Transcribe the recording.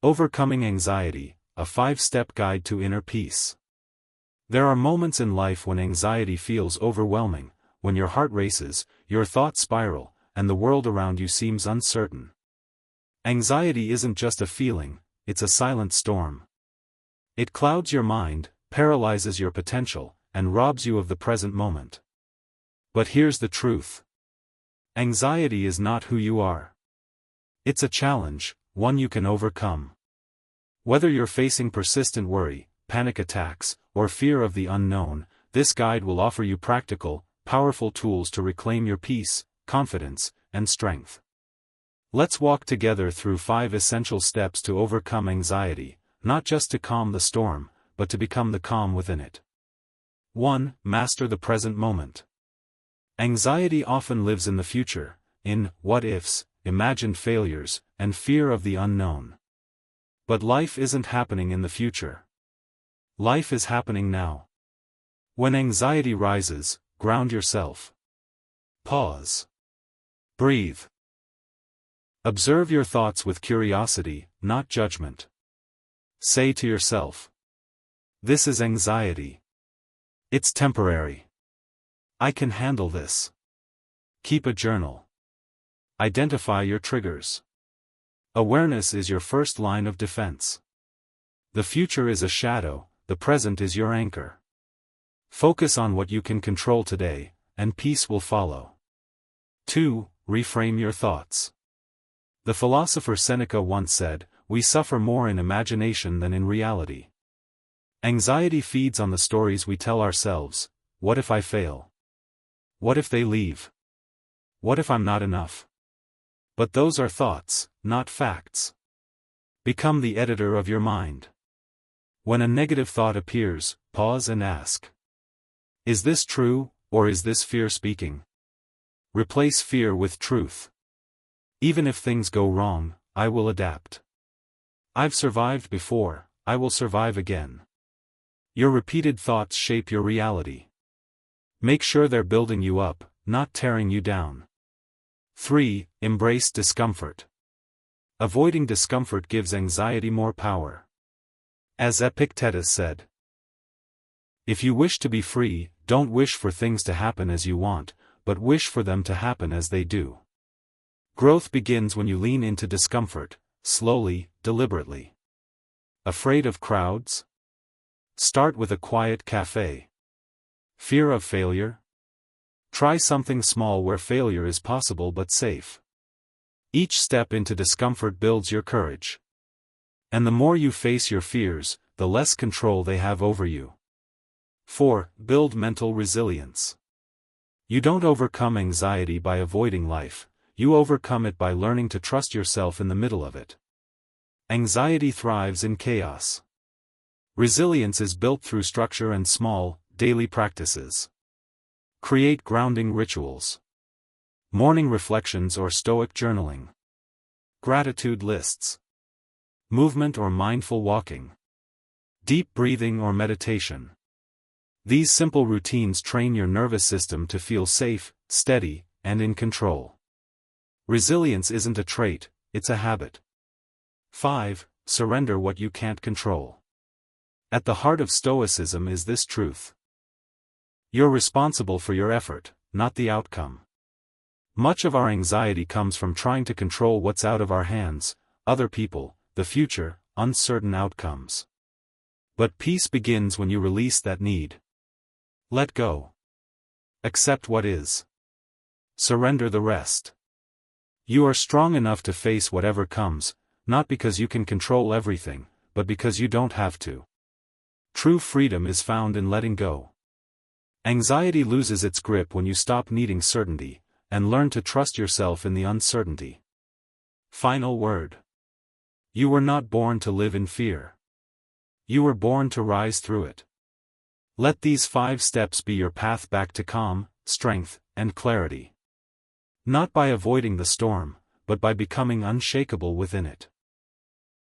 Overcoming Anxiety, a 5-step guide to inner peace. There are moments in life when anxiety feels overwhelming, when your heart races, your thoughts spiral, and the world around you seems uncertain. Anxiety isn't just a feeling, it's a silent storm. It clouds your mind, paralyzes your potential, and robs you of the present moment. But here's the truth. Anxiety is not who you are. It's a challenge, one you can overcome. Whether you're facing persistent worry, panic attacks, or fear of the unknown, this guide will offer you practical, powerful tools to reclaim your peace, confidence, and strength. Let's walk together through 5 essential steps to overcome anxiety, not just to calm the storm, but to become the calm within it. 1. Master the present moment. Anxiety often lives in the future, in what-ifs, imagined failures, and fear of the unknown. But life isn't happening in the future. Life is happening now. When anxiety rises, ground yourself. Pause. Breathe. Observe your thoughts with curiosity, not judgment. Say to yourself, "This is anxiety. It's temporary. I can handle this." Keep a journal. Identify your triggers. Awareness is your first line of defense. The future is a shadow, the present is your anchor. Focus on what you can control today, and peace will follow. 2. Reframe your thoughts. The philosopher Seneca once said, "We suffer more in imagination than in reality." Anxiety feeds on the stories we tell ourselves. What if I fail? What if they leave? What if I'm not enough? But those are thoughts, not facts. Become the editor of your mind. When a negative thought appears, pause and ask, "Is this true, or is this fear speaking?" Replace fear with truth. Even if things go wrong, I will adapt. I've survived before, I will survive again. Your repeated thoughts shape your reality. Make sure they're building you up, not tearing you down. 3. Embrace discomfort. Avoiding discomfort gives anxiety more power. As Epictetus said, "If you wish to be free, don't wish for things to happen as you want, but wish for them to happen as they do." Growth begins when you lean into discomfort, slowly, deliberately. Afraid of crowds? Start with a quiet cafe. Fear of failure? Try something small where failure is possible but safe. Each step into discomfort builds your courage. And the more you face your fears, the less control they have over you. 4. Build mental resilience. You don't overcome anxiety by avoiding life, you overcome it by learning to trust yourself in the middle of it. Anxiety thrives in chaos. Resilience is built through structure and small, daily practices. Create grounding rituals. Morning reflections or Stoic journaling. Gratitude lists. Movement or mindful walking. Deep breathing or meditation. These simple routines train your nervous system to feel safe, steady, and in control. Resilience isn't a trait, it's a habit. 5. Surrender what you can't control. At the heart of Stoicism is this truth. You're responsible for your effort, not the outcome. Much of our anxiety comes from trying to control what's out of our hands, other people, the future, uncertain outcomes. But peace begins when you release that need. Let go. Accept what is. Surrender the rest. You are strong enough to face whatever comes, not because you can control everything, but because you don't have to. True freedom is found in letting go. Anxiety loses its grip when you stop needing certainty, and learn to trust yourself in the uncertainty. Final word. You were not born to live in fear. You were born to rise through it. Let these 5 steps be your path back to calm, strength, and clarity. Not by avoiding the storm, but by becoming unshakable within it.